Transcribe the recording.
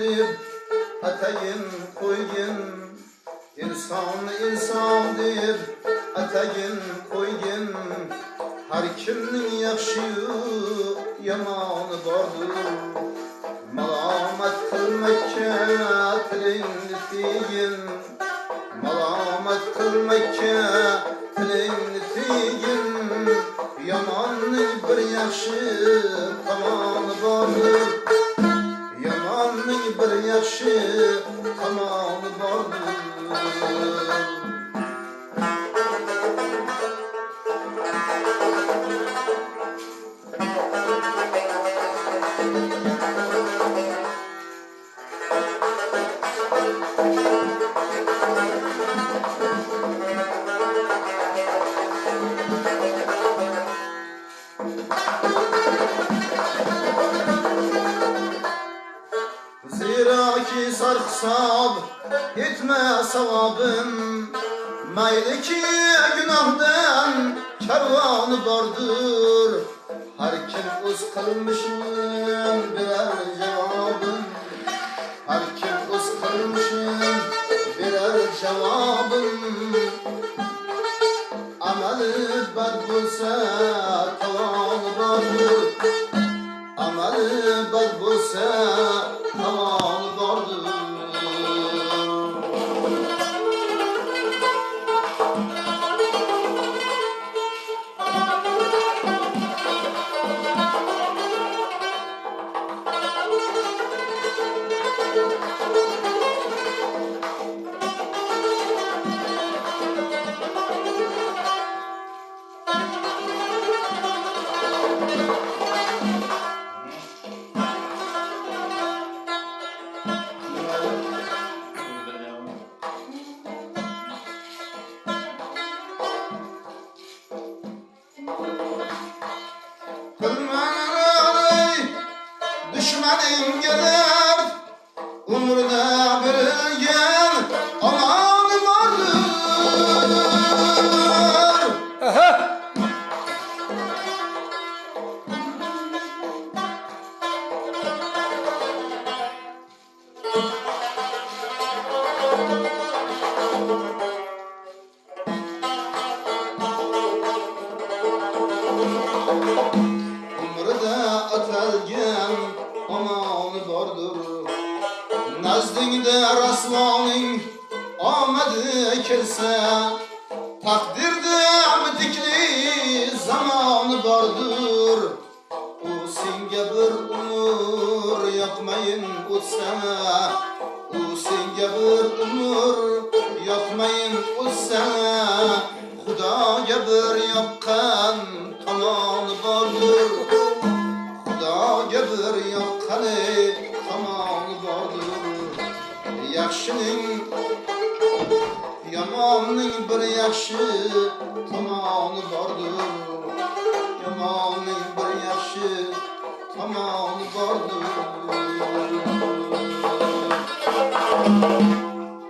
deb atayin qo'ygin, inson inson deb atayin qo'ygin. Har kimning yaxshi-yu yomoni bordir. Malomat qilmakka tilingni tiygin, malomat qilmakka tilingni tiygin. Yomonning bir yaxshi tomoni bordir, yomonning bir yaxshi tomoni bordir. Zira ki sarxsab etme savabın, mayli ki günahdan kervanı vardır. Her kim öz kılmışın birer cevabın, her kim öz kılmışın birer cevabın. Ameli bad bulsa tavanı vardır, ameli bad bulsa tavanı vardır. Düşmanın gelir, umurda birilgen amanı vardır. Umurda atalgen amanı vardır. Nazdingde rasvoning omadi kelsa, taqdirda bitikli zamoni bordir. U senga bir umr yoqmayin o'tsa, u senga bir umr yoqmayin o'tsa, Xudoga bir yoqqan tomoni bordir. Xudoga bir yoqqani tomoni bordir. Yaxshining yomonning bir yaxshi tomoni bordir. Yomonning bir yaxshi tomoni bordir.